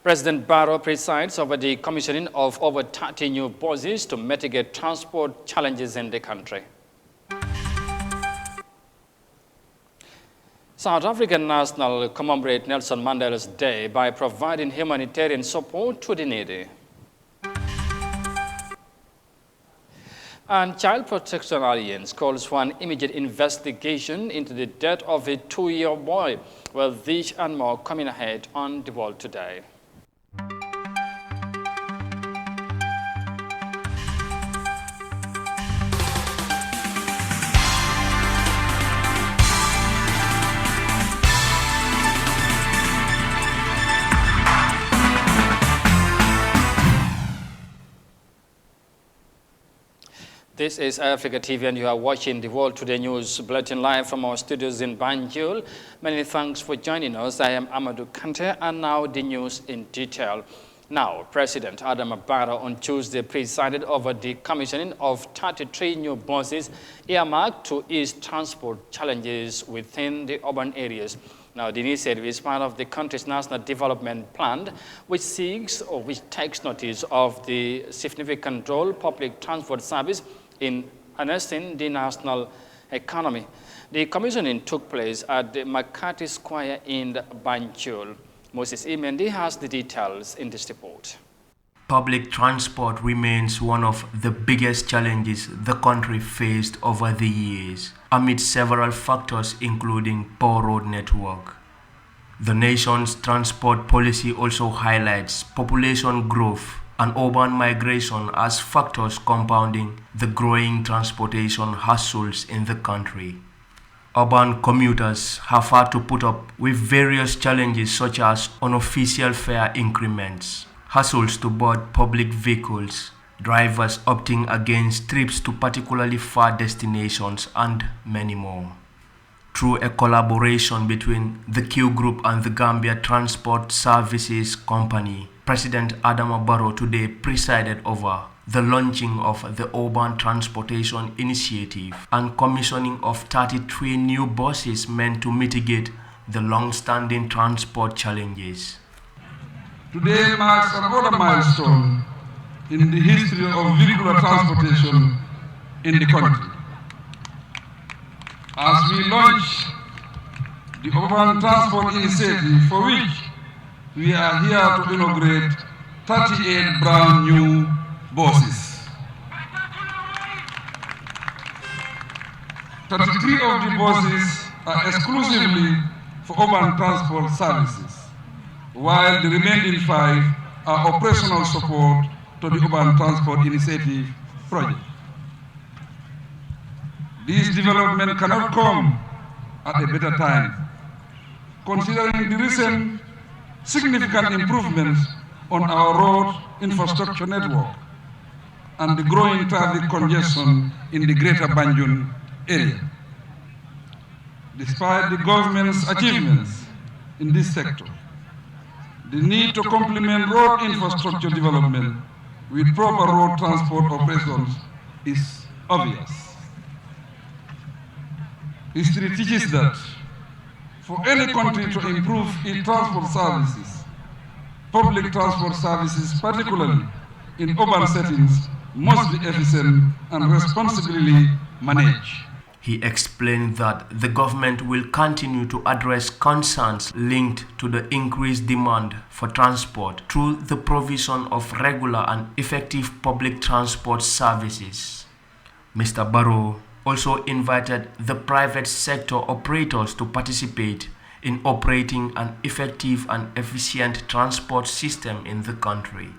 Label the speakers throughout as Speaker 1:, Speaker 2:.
Speaker 1: President Barrow presides over the commissioning of over 30 new buses to mitigate transport challenges in the country. South African National commemorate Nelson Mandela's Day by providing humanitarian support to the needy. And Child Protection Alliance calls for an immediate investigation into the death of a 2-year boy. Well, this and more coming ahead on The World Today. This is Eyeafrica TV and you are watching the World Today News Bulletin live from our studios in Banjul. Many thanks for joining us. I am Amadou Kante and now the news in detail. Now, President Adama Barrow on Tuesday presided over the commissioning of 33 new buses earmarked to ease transport challenges within the urban areas. Now, the initiative is part of the country's national development plan, which seeks or which takes notice of the significant role public transport service in harnessing the national economy. The commissioning took place at the McCarthy Square in Banjul. Moses Imendi has the details in this report.
Speaker 2: Public transport remains one of the biggest challenges the country faced over the years, amid several factors including poor road network. The nation's transport policy also highlights population growth and urban migration as factors compounding the growing transportation hassles in the country. Urban commuters have had to put up with various challenges such as unofficial fare increments, hassles to board public vehicles, drivers opting against trips to particularly far destinations, and many more. Through a collaboration between the Q Group and the Gambia Transport Services Company, President Adama Barrow today presided over the launching of the Urban Transportation Initiative and commissioning of 33 new buses meant to mitigate the long-standing transport challenges.
Speaker 3: Today marks another milestone in the history of vehicular transportation in the country. As we launch the Urban Transport Initiative, for which we are here to inaugurate 38 brand new buses. 33 of the buses are exclusively for urban transport services, while the remaining 5 are operational support to the Urban Transport Initiative project. This development cannot come at a better time, considering the recent significant improvements on our road infrastructure network and the growing traffic congestion in the greater Banjul area. Despite the government's achievements in this sector, the need to complement road infrastructure development with proper road transport operations is obvious. History teaches that for any country to improve its transport services, public transport services, particularly in urban settings, must be efficient and responsibly managed.
Speaker 2: He explained that the government will continue to address concerns linked to the increased demand for transport through the provision of regular and effective public transport services. Mr. Barrow also invited the private sector operators to participate in operating an effective and efficient transport system in the country.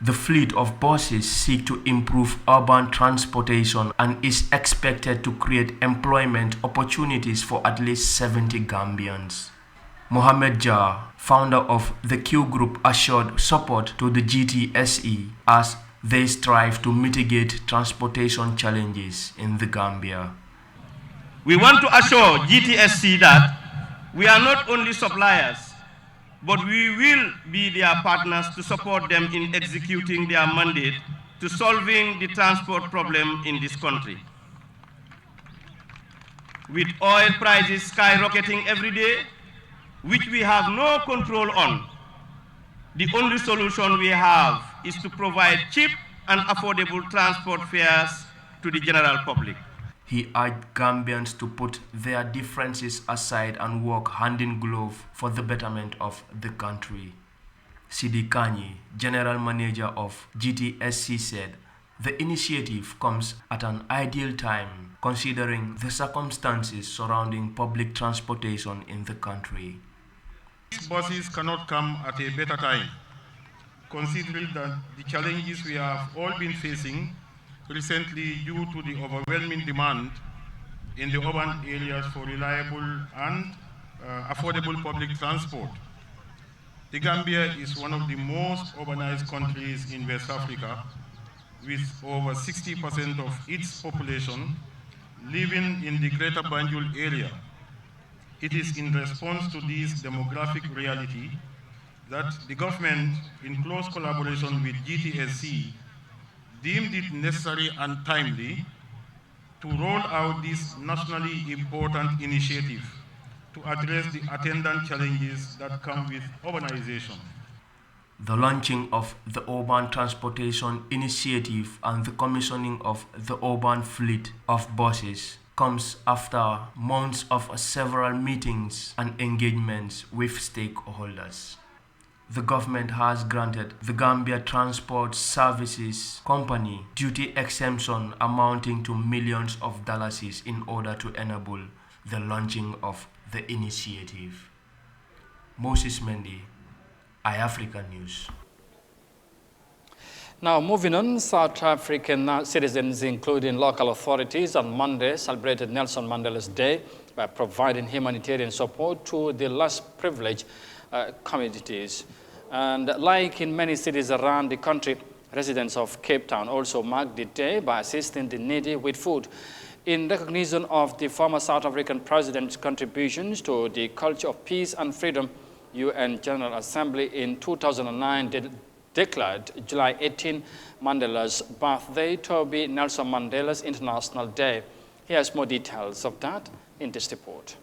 Speaker 2: The fleet of buses seek to improve urban transportation and is expected to create employment opportunities for at least 70 Gambians. Mohamed Jah, founder of the Q Group, assured support to the GTSE as they strive to mitigate transportation challenges in the Gambia.
Speaker 4: We want to assure GTSC that we are not only suppliers, but we will be their partners to support them in executing their mandate to solving the transport problem in this country. With oil prices skyrocketing every day, which we have no control on, the only solution we have is to provide cheap and affordable transport fares to the general public.
Speaker 2: He urged Gambians to put their differences aside and work hand in glove for the betterment of the country. Sidi Kanyi, General Manager of GTSC, said the initiative comes at an ideal time considering the circumstances surrounding public transportation in the country.
Speaker 5: These buses cannot come at a better time, considering that the challenges we have all been facing recently due to the overwhelming demand in the urban areas for reliable and affordable public transport. The Gambia is one of the most urbanized countries in West Africa, with over 60% of its population living in the Greater Banjul area. It is in response to this demographic reality that the government, in close collaboration with GTSC, deemed it necessary and timely to roll out this nationally important initiative to address the attendant challenges that come with urbanization.
Speaker 2: The launching of the Urban Transportation Initiative and the commissioning of the urban fleet of buses comes after months of several meetings and engagements with stakeholders. The government has granted the Gambia Transport Services Company duty exemption amounting to millions of dollars in order to enable the launching of the initiative. Moses Mendy, Eyeafrica News.
Speaker 1: Now, moving on, South African citizens, including local authorities, on Monday celebrated Nelson Mandela's Day by providing humanitarian support to the less privileged communities. And like in many cities around the country, residents of Cape Town also marked the day by assisting the needy with food. In recognition of the former South African president's contributions to the culture of peace and freedom, UN General Assembly in 2009 declared July 18 Mandela's birthday to be Nelson Mandela's International Day. Here's more details of that in this report.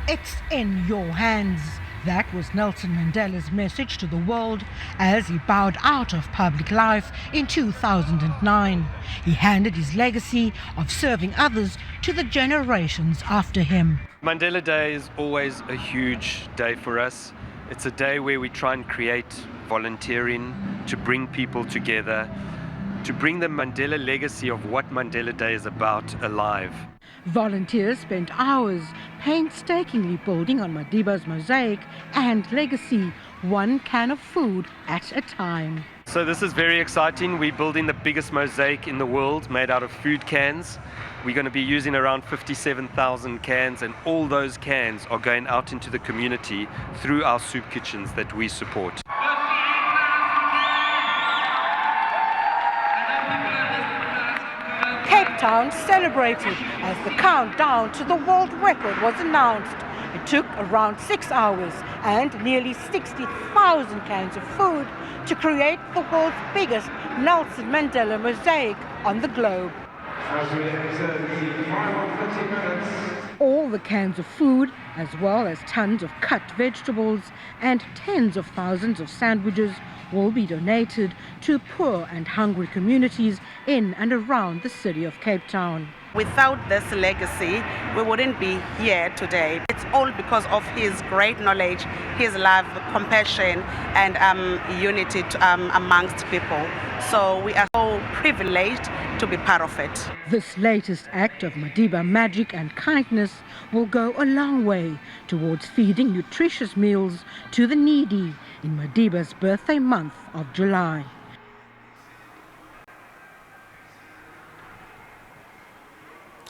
Speaker 6: It's in your hands. That was Nelson Mandela's message to the world as he bowed out of public life in 2009. He handed his legacy of serving others to the generations after him.
Speaker 7: Mandela Day is always a huge day for us. It's a day where we try and create volunteering to bring people together, to bring the Mandela legacy of what Mandela Day is about alive.
Speaker 6: Volunteers spent hours painstakingly building on Madiba's mosaic and legacy, one can of food at a time.
Speaker 7: So this is very exciting. We're building the biggest mosaic in the world made out of food cans. We're going to be using around 57,000 cans, and all those cans are going out into the community through our soup kitchens that we support.
Speaker 6: Cape Town celebrated as the countdown to the world record was announced. It took around 6 hours and nearly 60,000 cans of food to create the world's biggest Nelson Mandela mosaic on the globe. All the cans of food, as well as tons of cut vegetables and tens of thousands of sandwiches, will be donated to poor and hungry communities in and around the city of Cape Town.
Speaker 8: Without this legacy, we wouldn't be here today. It's all because of his great knowledge, his love, compassion, and unity amongst people. So we are so privileged to be part of it.
Speaker 6: This latest act of Madiba magic and kindness will go a long way towards feeding nutritious meals to the needy in Madiba's birthday month of July.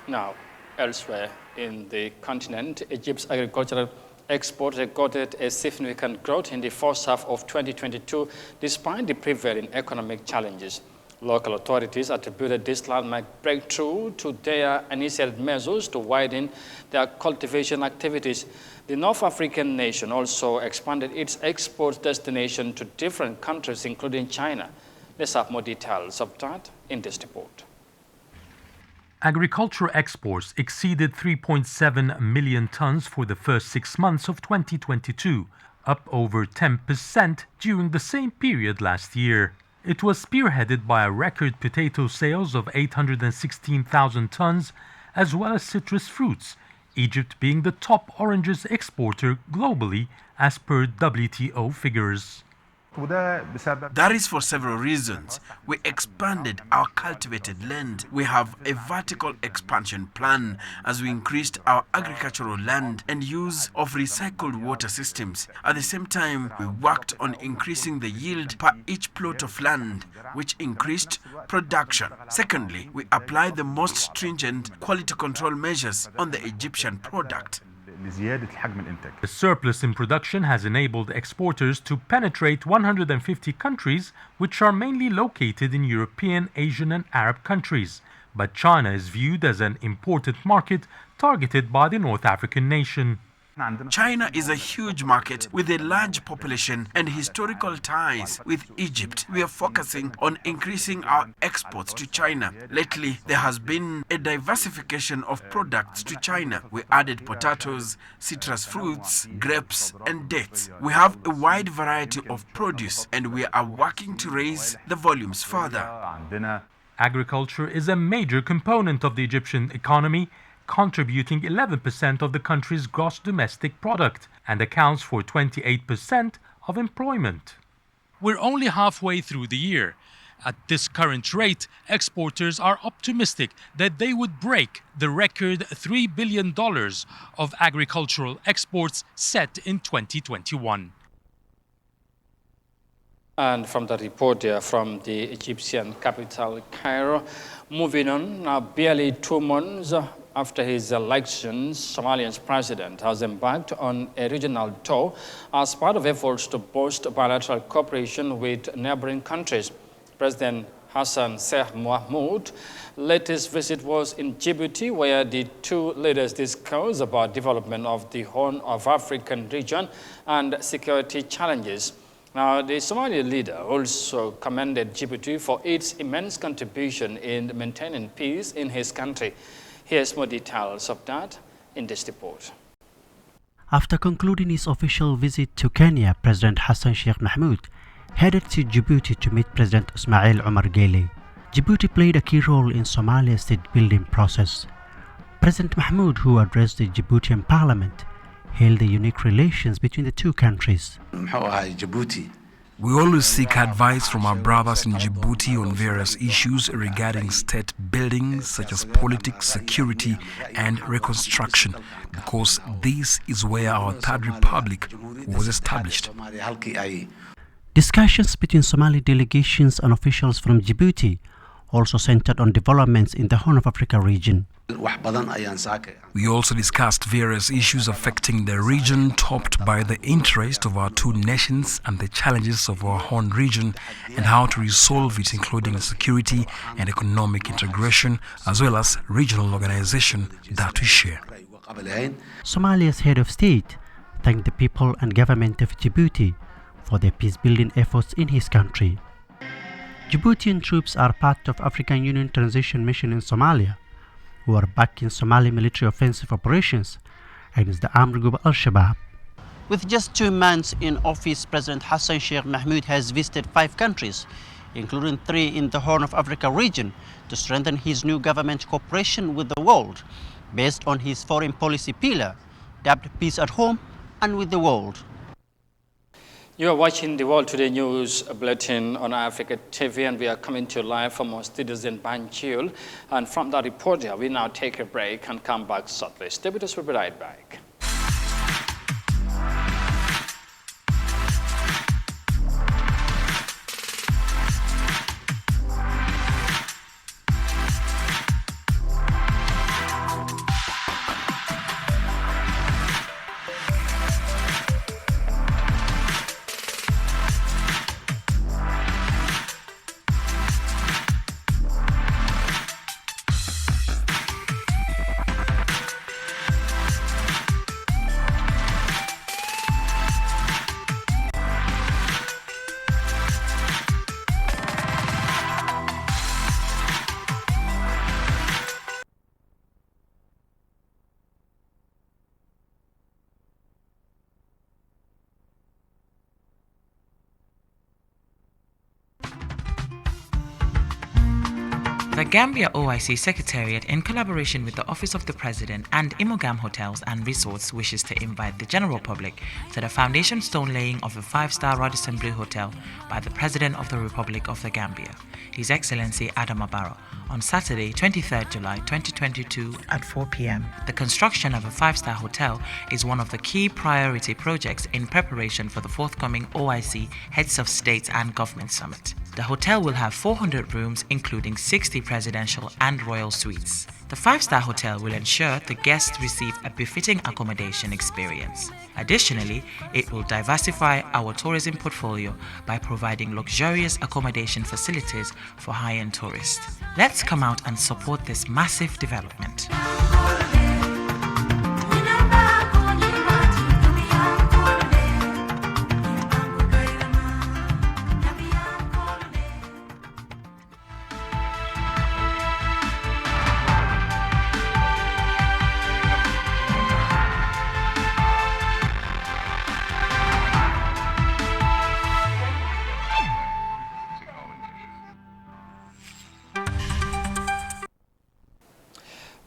Speaker 1: Now, elsewhere in the continent, Egypt's agricultural exports recorded a significant growth in the first half of 2022, despite the prevailing economic challenges. Local authorities attributed this landmark breakthrough to their initial measures to widen their cultivation activities. The North African nation also expanded its export destination to different countries, including China. Let's have more details of that in this report.
Speaker 9: Agricultural exports exceeded 3.7 million tons for the first 6 months of 2022, up over 10% during the same period last year. It was spearheaded by a record potato sales of 816,000 tons, as well as citrus fruits, Egypt being the top oranges exporter globally as per WTO figures.
Speaker 10: That is for several reasons. We expanded our cultivated land. We have a vertical expansion plan as we increased our agricultural land and use of recycled water systems. At the same time, we worked on increasing the yield per each plot of land, which increased production. Secondly, we applied the most stringent quality control measures on the Egyptian product.
Speaker 9: The surplus in production has enabled exporters to penetrate 150 countries, which are mainly located in European, Asian and Arab countries. But China is viewed as an important market targeted by the North African nation.
Speaker 10: China is a huge market with a large population and historical ties with Egypt. We are focusing on increasing our exports to China. Lately, there has been a diversification of products to China. We added potatoes, citrus fruits, grapes, and dates. We have a wide variety of produce and we are working to raise the volumes further.
Speaker 9: Agriculture is a major component of the Egyptian economy, contributing 11% of the country's gross domestic product and accounts for 28% of employment. We're only halfway through the year. At this current rate, exporters are optimistic that they would break the record $3 billion of agricultural exports set in 2021.
Speaker 1: And from the report here from the Egyptian capital, Cairo, moving on, now barely 2 months after his election, Somalia's president has embarked on a regional tour as part of efforts to boost bilateral cooperation with neighboring countries. President Hassan Sheikh Mohamud latest visit was in Djibouti, where the two leaders discussed about development of the Horn of African region and security challenges. Now, the Somali leader also commended Djibouti for its immense contribution in maintaining peace in his country. Here's more details of that in this report.
Speaker 11: After concluding his official visit to Kenya, President Hassan Sheikh Mohamud headed to Djibouti to meet President Ismail Omar Guelleh. Djibouti played a key role in Somalia's state-building process. President Mohamud, who addressed the Djiboutian parliament, hailed the unique relations between the two countries.
Speaker 12: We always seek advice from our brothers in Djibouti on various issues regarding state building, such as politics, security, and reconstruction, because this is where our Third Republic was established.
Speaker 11: Discussions between Somali delegations and officials from Djibouti also centered on developments in the Horn of Africa region.
Speaker 12: We also discussed various issues affecting the region, topped by the interest of our two nations and the challenges of our Horn region and how to resolve it, including security and economic integration, as well as regional organization that we share.
Speaker 11: Somalia's head of state thanked the people and government of Djibouti for their peace-building efforts in his country. Djiboutian troops are part of African Union Transition Mission in Somalia, who are backing Somali military offensive operations against the armed group Al-Shabaab.
Speaker 13: With just 2 months in office, President Hassan Sheikh Mohamud has visited 5 countries, including 3 in the Horn of Africa region, to strengthen his new government cooperation with the world, based on his foreign policy pillar, dubbed Peace at Home and with the World.
Speaker 1: You are watching the World Today News Bulletin on Eyeafrica TV, and we are coming to you live from our studios in Banjul. And from that report here, we now take a break and come back shortly. Stay with us, we'll be right back.
Speaker 14: Gambia OIC Secretariat, in collaboration with the Office of the President and Imogam Hotels and Resorts, wishes to invite the general public to the foundation stone laying of a 5-star Radisson Blue Hotel by the President of the Republic of the Gambia, His Excellency Adama Barrow, on Saturday, 23rd July 2022 at 4 p.m. The construction of a 5-star hotel is one of the key priority projects in preparation for the forthcoming OIC Heads of States and Government Summit. The hotel will have 400 rooms, including 60 presidential and royal suites. The 5-star hotel will ensure the guests receive a befitting accommodation experience. Additionally, it will diversify our tourism portfolio by providing luxurious accommodation facilities for high-end tourists. Let's come out and support this massive development.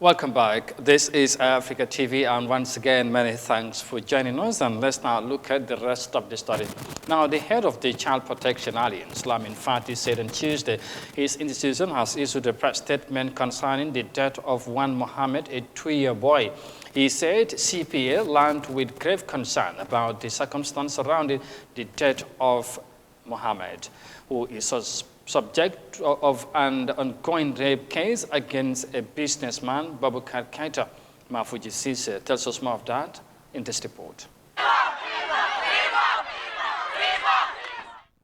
Speaker 1: Welcome back. This is Eyeafrica TV, and once again, many thanks for joining us. And let's now look at the rest of the story. Now, the head of the Child Protection Alliance, Lamin Fati, said on Tuesday his institution has issued a press statement concerning the death of one Mohammed, a 2-year boy. He said CPA learned with grave concern about the circumstance surrounding the death of Mohammed, who is subject of an ongoing rape case against a businessman, Babukar Keita. Mafuji Sise tells us more of that in this report.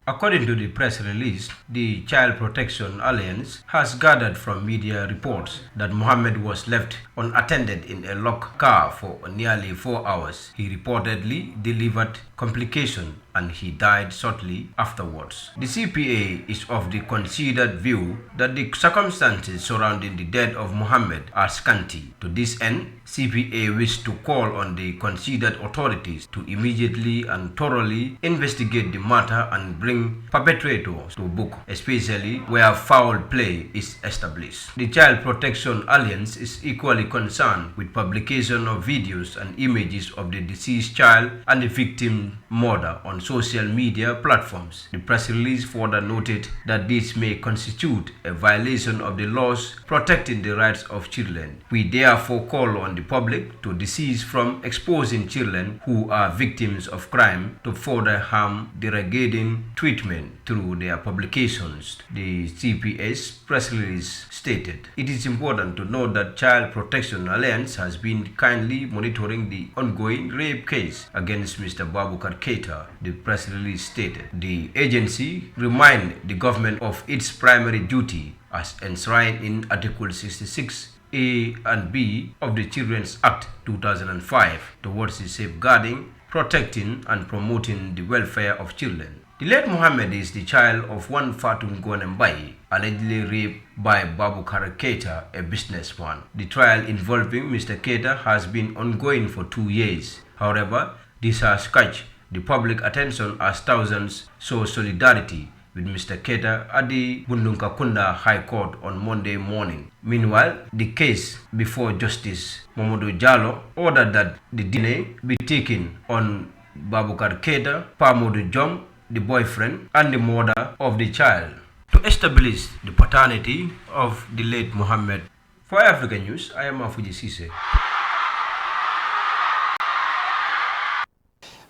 Speaker 2: According to the press release, the Child Protection Alliance has gathered from media reports that Mohammed was left unattended in a locked car for nearly 4 hours. He reportedly delivered complications and he died shortly afterwards. The CPA is of the considered view that the circumstances surrounding the death of Mohammed are scanty. To this end, CPA wished to call on the considered authorities to immediately and thoroughly investigate the matter and bring perpetrators to book, especially where foul play is established. The Child Protection Alliance is equally concerned with publication of videos and images of the deceased child and the victim's murder on social media platforms. The press release further noted that this may constitute a violation of the laws protecting the rights of children. We therefore call on the public to desist from exposing children who are victims of crime to further harm, degrading treatment through their publications, the CPS press release stated. It is important to note that Child Protection Alliance has been kindly monitoring the ongoing rape case against Mr. Babukar Keita, the press release stated. The agency reminded the government of its primary duty as enshrined in Article 66A and B of the Children's Act 2005 towards the safeguarding, protecting and promoting the welfare of children. The late Mohammed is the child of one Fatun Gwanembai, allegedly raped by Babukar Keita, a businessman. The trial involving Mr. Keita has been ongoing for 2 years. However, this has catch the public attention as thousands show solidarity with Mr. Keita at the Bundunkakunda High Court on Monday morning. Meanwhile, the case before Justice Mamadou Jallo ordered that the DNA be taken on Babukar Keita, Pamodu Jom, the boyfriend and the mother of the child, to establish the paternity of the late Mohammed. For African News, I am Mafuji Sise.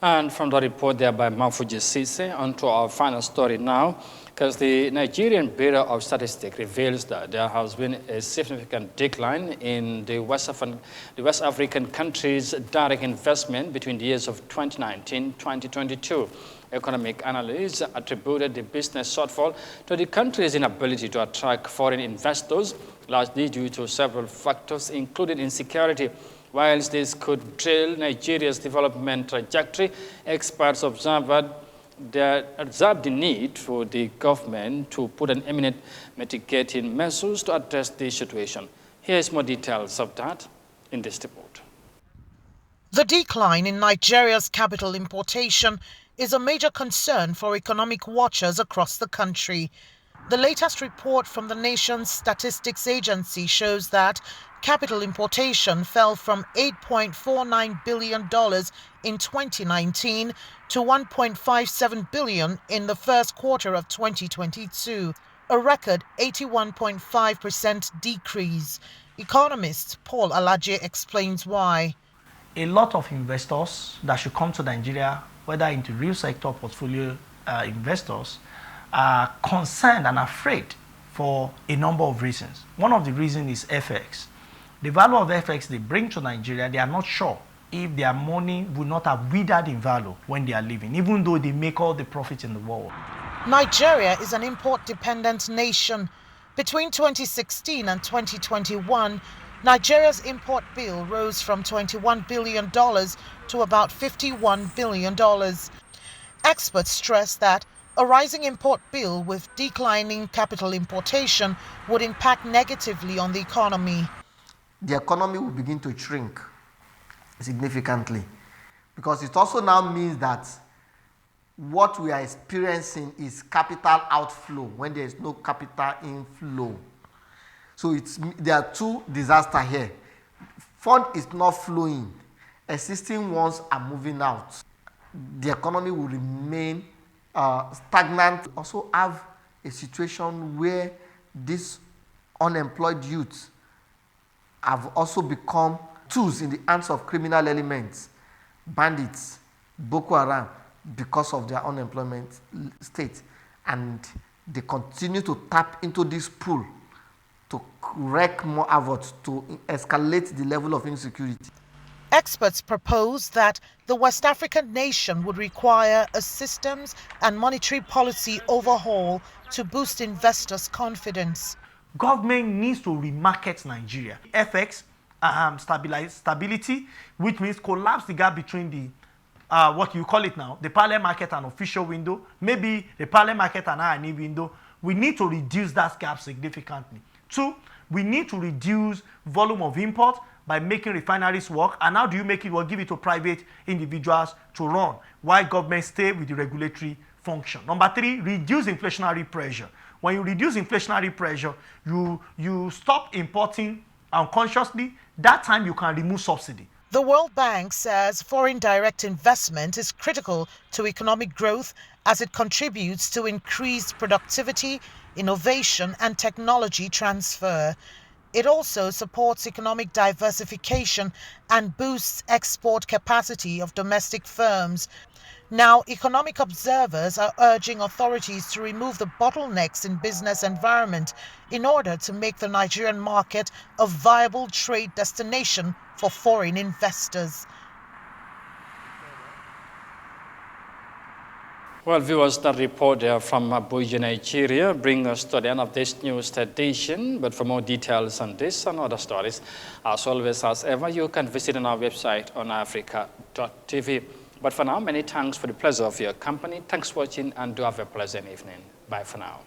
Speaker 1: And from the report there by Mafuji Sise, on to our final story now, because the Nigerian Bureau of Statistics reveals that there has been a significant decline in the West African countries' direct investment between the years of 2019-2022. Economic analysts attributed the business shortfall to the country's inability to attract foreign investors, largely due to several factors, including insecurity. Whilst this could derail Nigeria's development trajectory, experts observe the need for the government to put an imminent mitigating measures to address the situation. Here is more details of that in this report.
Speaker 15: The decline in Nigeria's capital importation is a major concern for economic watchers across the country. The latest report from the nation's statistics agency shows that capital importation fell from $8.49 billion in 2019 to $1.57 billion in the first quarter of 2022, a record 81.5% decrease. Economist Paul Alaje explains why.
Speaker 16: A lot of investors that should come to Nigeria, whether into real sector portfolio investors, are concerned and afraid for a number of reasons. One of the reasons is FX. The value of FX they bring to Nigeria, they are not sure if their money will not have withered in value when they are leaving, even though they make all the profits in the world.
Speaker 15: Nigeria is an import-dependent nation. Between 2016 and 2021, Nigeria's import bill rose from $21 billion to about $51 billion. Experts stress that a rising import bill with declining capital importation would impact negatively on the economy.
Speaker 17: The economy will begin to shrink significantly because it also now means that what we are experiencing is capital outflow when there is no capital inflow. So there are two disasters here. Fund is not flowing. Existing ones are moving out. The economy will remain stagnant. Also have a situation where these unemployed youths have also become tools in the hands of criminal elements, bandits, Boko Haram, because of their unemployment state. And they continue to tap into this pool to wreak more havoc, to escalate the level of insecurity.
Speaker 15: Experts propose that the West African nation would require a systems and monetary policy overhaul to boost investors' confidence.
Speaker 16: Government needs to remarket Nigeria. FX stability, which means collapse the gap between the what you call it now, the parallel market and official window, maybe the parallel market and I&E window. We need to reduce that gap significantly. Two, we need to reduce volume of import by making refineries work. And how do you make it work? Give it to private individuals to run, while government stay with the regulatory function. Number three, reduce inflationary pressure. When you reduce inflationary pressure, you stop importing unconsciously. That time you can remove subsidy.
Speaker 15: The World Bank says foreign direct investment is critical to economic growth as it contributes to increased productivity, innovation, and technology transfer. It also supports economic diversification and boosts export capacity of domestic firms. Now, economic observers are urging authorities to remove the bottlenecks in business environment in order to make the Nigerian market a viable trade destination for foreign investors.
Speaker 1: Well, viewers, that report there from Abuja, Nigeria, bring us to the end of this news edition. But for more details on this and other stories, as always, as ever, you can visit on our website on Eyeafrica.tv. But for now, many thanks for the pleasure of your company. Thanks for watching and do have a pleasant evening. Bye for now.